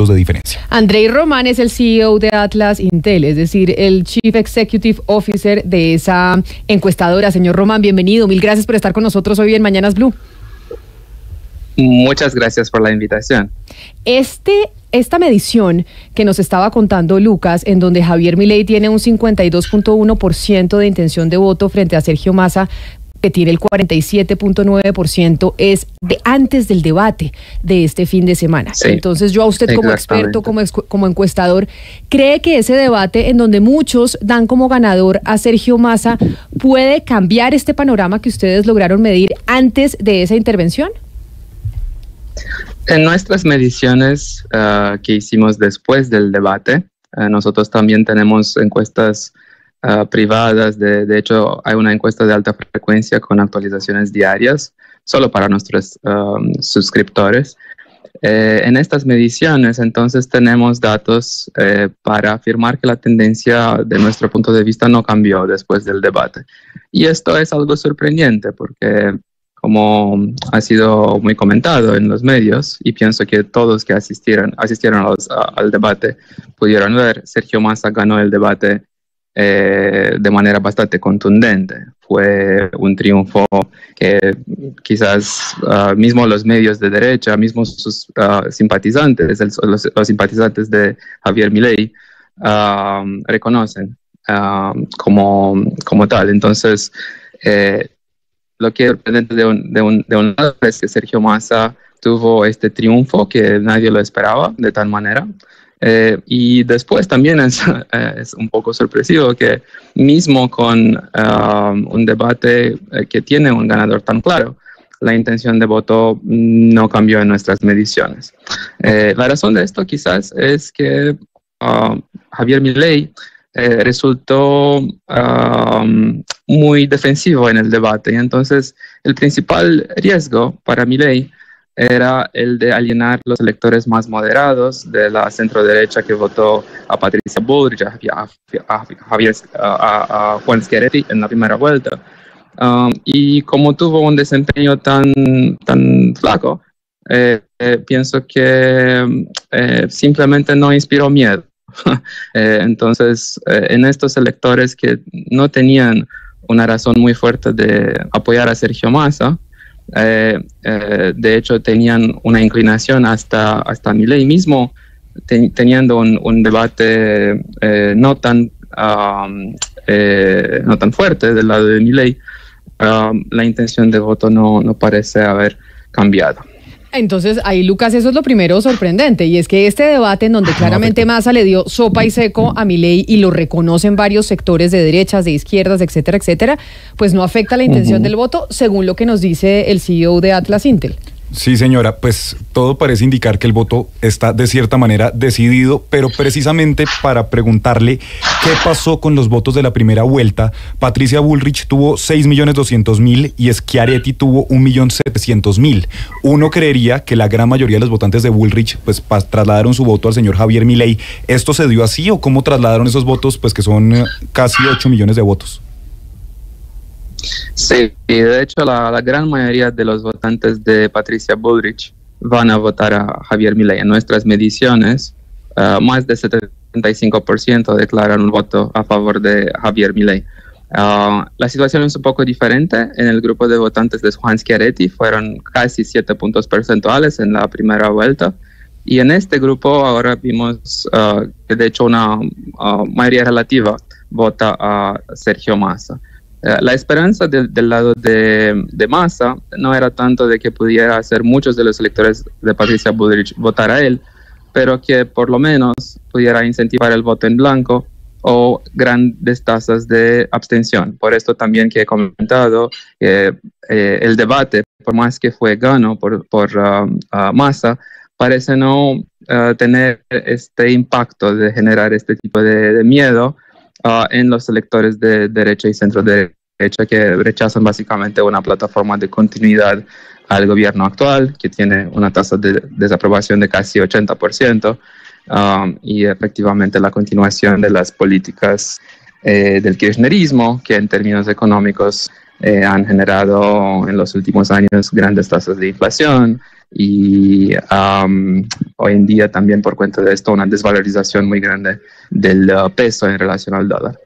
puntos de diferencia. Andrei Román es el CEO de Atlas Intel, es decir, el Chief Executive Officer de esa encuestadora. Señor Román, bienvenido. Mil gracias por estar con nosotros hoy en Mañanas Blue. Muchas gracias por la invitación. Esta medición que nos estaba contando Lucas, en donde Javier Milei tiene un 52.1% de intención de voto frente a Sergio Massa, que tiene el 47.9%, es de antes del debate de este fin de semana. Sí, entonces yo a usted como experto, como encuestador, ¿cree que ese debate en donde muchos dan como ganador a Sergio Massa puede cambiar este panorama que ustedes lograron medir antes de esa intervención? En nuestras mediciones que hicimos después del debate, nosotros también tenemos encuestas privadas. De hecho, hay una encuesta de alta frecuencia con actualizaciones diarias, solo para nuestros suscriptores. En estas mediciones, entonces, tenemos datos para afirmar que la tendencia, de nuestro punto de vista, no cambió después del debate. Y esto es algo sorprendente porque, como ha sido muy comentado en los medios, y pienso que todos que asistieron al debate pudieron ver, Sergio Massa ganó el debate de manera bastante contundente. Fue un triunfo que quizás mismo los medios de derecha, mismo sus simpatizantes, los simpatizantes de Javier Milei, reconocen como tal. Entonces, lo que es sorprendente de un lado es que Sergio Massa tuvo este triunfo que nadie lo esperaba de tal manera. Y después también es un poco sorpresivo que mismo con un debate que tiene un ganador tan claro, la intención de voto no cambió en nuestras mediciones. La razón de esto quizás es que Javier Milei resultó muy defensivo en el debate, y entonces el principal riesgo para Milei era el de alienar los electores más moderados de la centro-derecha que votó a Patricia Bullrich, a Juan Schiaretti en la primera vuelta. Y como tuvo un desempeño tan flaco, pienso que simplemente no inspiró miedo. Entonces, en estos electores que no tenían una razón muy fuerte de apoyar a Sergio Massa, de hecho tenían una inclinación hasta Milei mismo, teniendo un debate no tan fuerte del lado de Milei, la intención de voto no parece haber cambiado. Entonces, ahí, Lucas, eso es lo primero sorprendente, y es que este debate en donde claramente Massa le dio sopa y seco a Milei y lo reconocen varios sectores de derechas, de izquierdas, etcétera, etcétera, pues no afecta la intención del voto, según lo que nos dice el CEO de Atlas Intel. Sí, señora, pues todo parece indicar que el voto está de cierta manera decidido, pero precisamente para preguntarle qué pasó con los votos de la primera vuelta, Patricia Bullrich tuvo 6.200.000 y Schiaretti tuvo 1.700.000. Uno creería que la gran mayoría de los votantes de Bullrich pues trasladaron su voto al señor Javier Milei. ¿Esto se dio así o cómo trasladaron esos votos, pues que son casi 8 millones de votos? Sí, y de hecho la gran mayoría de los votantes de Patricia Bullrich van a votar a Javier Milei. En nuestras mediciones, más del 75% declaran un voto a favor de Javier Milei. La situación es un poco diferente. En el grupo de votantes de Juan Schiaretti fueron casi 7 puntos porcentuales en la primera vuelta. Y en este grupo ahora vimos que de hecho una mayoría relativa vota a Sergio Massa. La esperanza del lado de Massa no era tanto de que pudiera hacer muchos de los electores de Patricia Bullrich votar a él, pero que por lo menos pudiera incentivar el voto en blanco o grandes tasas de abstención. Por esto también que he comentado, el debate, por más que fue gano por Massa, parece no tener este impacto de generar este tipo de miedo en los electores de derecha y centro derecha, que rechazan básicamente una plataforma de continuidad al gobierno actual, que tiene una tasa de desaprobación de casi 80%, y efectivamente la continuación de las políticas del kirchnerismo, que en términos económicos han generado en los últimos años grandes tasas de inflación, y hoy en día también por cuenta de esto una desvalorización muy grande del peso en relación al dólar.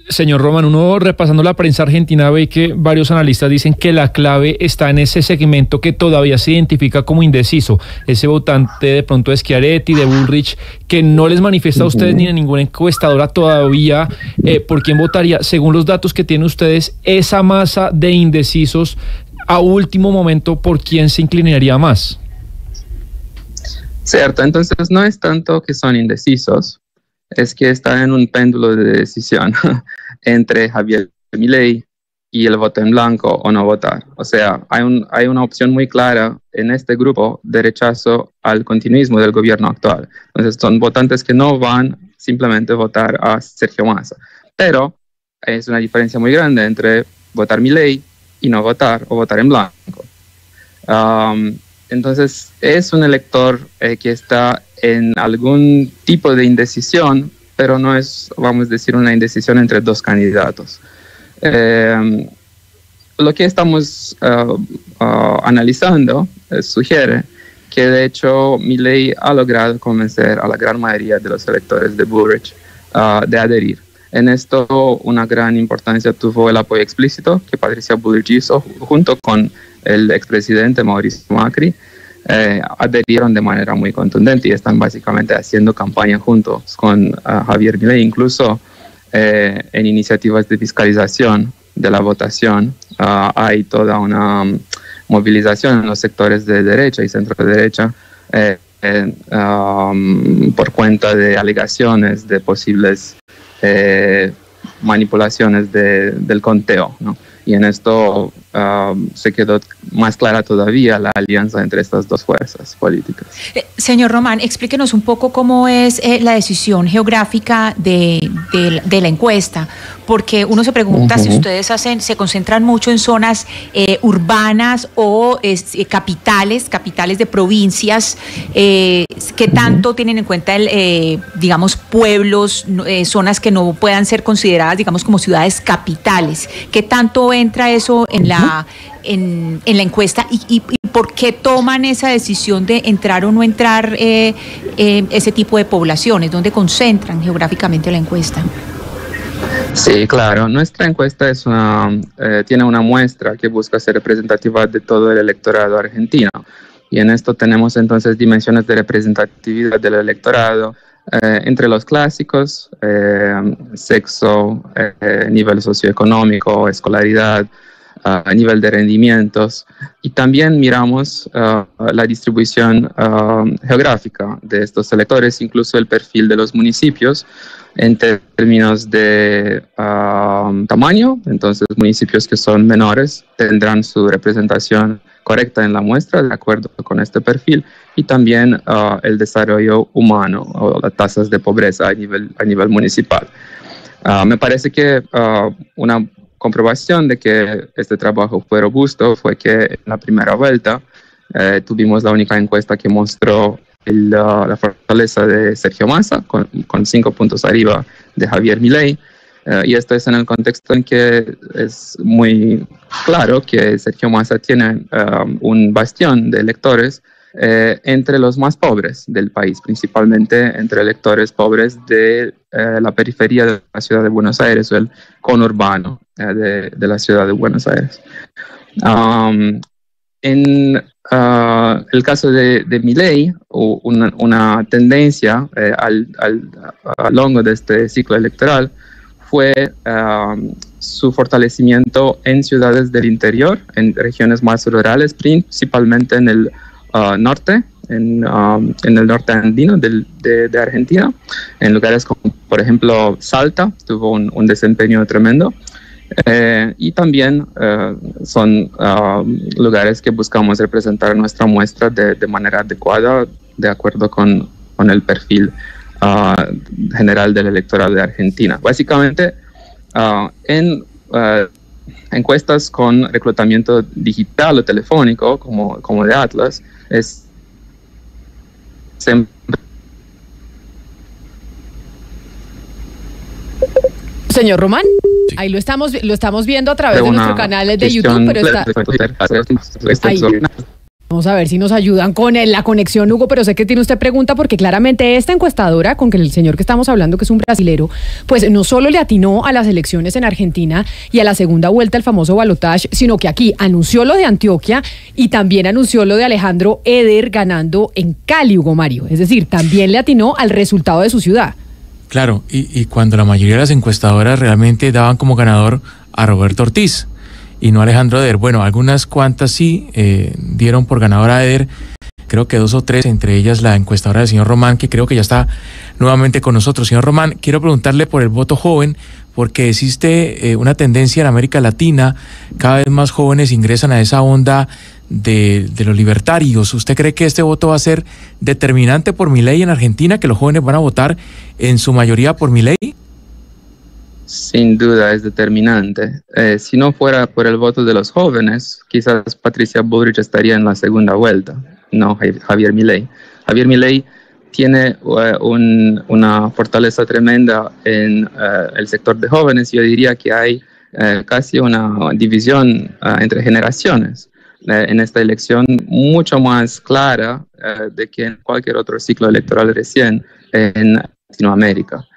Señor Román, uno repasando la prensa argentina ve que varios analistas dicen que la clave está en ese segmento que todavía se identifica como indeciso, ese votante de pronto de Schiaretti, de Bullrich, que no les manifiesta a ustedes ni a ninguna encuestadora todavía por quién votaría. Según los datos que tienen ustedes, esa masa de indecisos a último momento, ¿por quién se inclinaría más? Cierto, entonces no es tanto que son indecisos, es que están en un péndulo de decisión entre Javier Milei y el voto en blanco o no votar. O sea, hay una opción muy clara en este grupo de rechazo al continuismo del gobierno actual. Entonces son votantes que no van simplemente a votar a Sergio Massa. Pero es una diferencia muy grande entre votar Milei y no votar o votar en blanco. Entonces es un elector que está en algún tipo de indecisión, pero no es, vamos a decir, una indecisión entre dos candidatos. Lo que estamos analizando sugiere que de hecho Milei ha logrado convencer a la gran mayoría de los electores de Bullrich de adherir. En esto una gran importancia tuvo el apoyo explícito que Patricia Bullrich hizo junto con el expresidente Mauricio Macri. Adherieron de manera muy contundente y están básicamente haciendo campaña juntos con Javier Milei, incluso en iniciativas de fiscalización de la votación. Hay toda una movilización en los sectores de derecha y centro derecha por cuenta de alegaciones de posibles manipulaciones del conteo, ¿no? Y en esto se quedó más clara todavía la alianza entre estas dos fuerzas políticas. Señor Román, explíquenos un poco cómo es la decisión geográfica de la encuesta, porque uno se pregunta si ustedes se concentran mucho en zonas urbanas o capitales de provincias, que tanto tienen en cuenta digamos, pueblos, zonas que no puedan ser consideradas, digamos, como ciudades capitales. ¿Qué tanto entra eso en la encuesta y por qué toman esa decisión de entrar o no entrar ese tipo de poblaciones? ¿Dónde concentran geográficamente la encuesta? Sí, claro. Nuestra encuesta tiene una muestra que busca ser representativa de todo el electorado argentino. Y en esto tenemos entonces dimensiones de representatividad del electorado entre los clásicos, sexo, nivel socioeconómico, escolaridad, nivel de rendimientos, y también miramos la distribución geográfica de estos electores, incluso el perfil de los municipios en términos de tamaño. Entonces municipios que son menores tendrán su representación correcta en la muestra de acuerdo con este perfil, y también el desarrollo humano o las tasas de pobreza a nivel municipal. Me parece que una comprobación de que este trabajo fue robusto fue que en la primera vuelta tuvimos la única encuesta que mostró la fortaleza de Sergio Massa con 5 puntos arriba de Javier Milei, y esto es en el contexto en que es muy claro que Sergio Massa tiene un bastión de electores entre los más pobres del país, principalmente entre electores pobres de la periferia de la ciudad de Buenos Aires o el conurbano de la ciudad de Buenos Aires. En el caso de Milei, una tendencia a lo largo de este ciclo electoral fue su fortalecimiento en ciudades del interior, en regiones más rurales, principalmente en el norte, en el norte andino de Argentina, en lugares como, por ejemplo, Salta, tuvo un desempeño tremendo. Y también son lugares que buscamos representar nuestra muestra de manera adecuada, de acuerdo con el perfil general del electorado de Argentina. Básicamente, en encuestas con reclutamiento digital o telefónico, como de Atlas, es siempre... Señor Román, ahí lo estamos viendo a través de nuestro canal de YouTube, pero está... Ahí. Vamos a ver si nos ayudan con la conexión, Hugo, pero sé que tiene usted pregunta porque claramente esta encuestadora, con que el señor que estamos hablando, que es un brasilero, pues no solo le atinó a las elecciones en Argentina y a la segunda vuelta, el famoso balotaje, sino que aquí anunció lo de Antioquia y también anunció lo de Alejandro Eder ganando en Cali, Hugo Mario. Es decir, también le atinó al resultado de su ciudad. Claro, y cuando la mayoría de las encuestadoras realmente daban como ganador a Roberto Ortiz y no a Alejandro Eder. Bueno, algunas cuantas sí dieron por ganador a Eder, creo que 2 o 3, entre ellas la encuestadora del señor Román, que creo que ya está nuevamente con nosotros. Señor Román, quiero preguntarle por el voto joven, porque existe una tendencia en América Latina, cada vez más jóvenes ingresan a esa onda de los libertarios. ¿Usted cree que este voto va a ser determinante por Milei en Argentina, que los jóvenes van a votar en su mayoría por Milei? Sin duda es determinante. Si no fuera por el voto de los jóvenes, quizás Patricia Bullrich estaría en la segunda vuelta, no Javier Milei. Javier Milei tiene una fortaleza tremenda en el sector de jóvenes. Yo diría que hay casi una división entre generaciones en esta elección mucho más clara de que en cualquier otro ciclo electoral recién en Latinoamérica.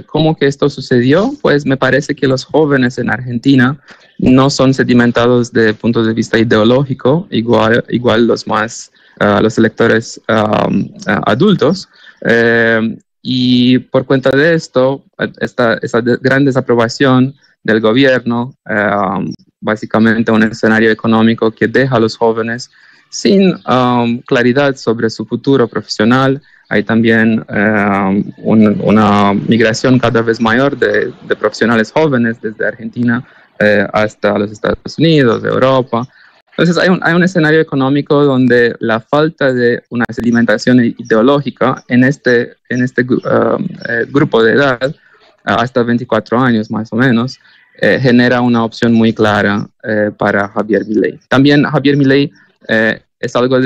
¿Cómo que esto sucedió? Pues me parece que los jóvenes en Argentina no son sedimentados de punto de vista ideológico, igual los electores adultos, y por cuenta de esto, esa gran desaprobación del gobierno, básicamente un escenario económico que deja a los jóvenes sin claridad sobre su futuro profesional. Hay también una migración cada vez mayor de profesionales jóvenes desde Argentina hasta los Estados Unidos, Europa. Entonces hay un escenario económico donde la falta de una sedimentación ideológica en este grupo de edad, hasta 24 años más o menos, genera una opción muy clara para Javier Milei. También Javier Milei es algo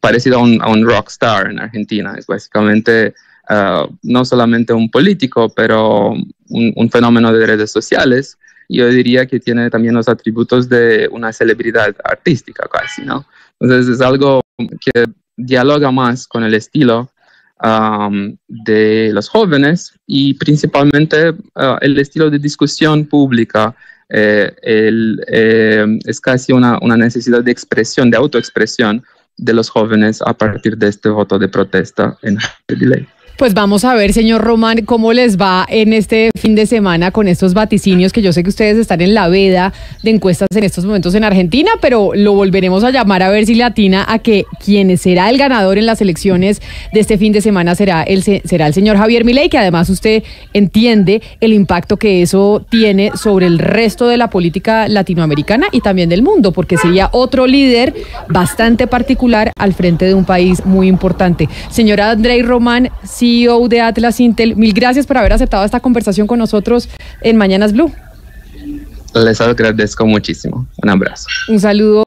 parecido a un rockstar en Argentina. Es básicamente no solamente un político, pero un fenómeno de redes sociales. Yo diría que tiene también los atributos de una celebridad artística casi, ¿no? Entonces es algo que dialoga más con el estilo de los jóvenes y principalmente el estilo de discusión pública. Es casi una necesidad de expresión, de autoexpresión de los jóvenes a partir de este voto de protesta en Milei. Pues vamos a ver, señor Román, cómo les va en este fin de semana con estos vaticinios, que yo sé que ustedes están en la veda de encuestas en estos momentos en Argentina, pero lo volveremos a llamar a ver si le atina a que quien será el ganador en las elecciones de este fin de semana será el señor Javier Milei, que además usted entiende el impacto que eso tiene sobre el resto de la política latinoamericana y también del mundo, porque sería otro líder bastante particular al frente de un país muy importante. Señora Andrei Román, CEO de Atlas Intel, mil gracias por haber aceptado esta conversación con nosotros en Mañanas Blue. Les agradezco muchísimo. Un abrazo. Un saludo.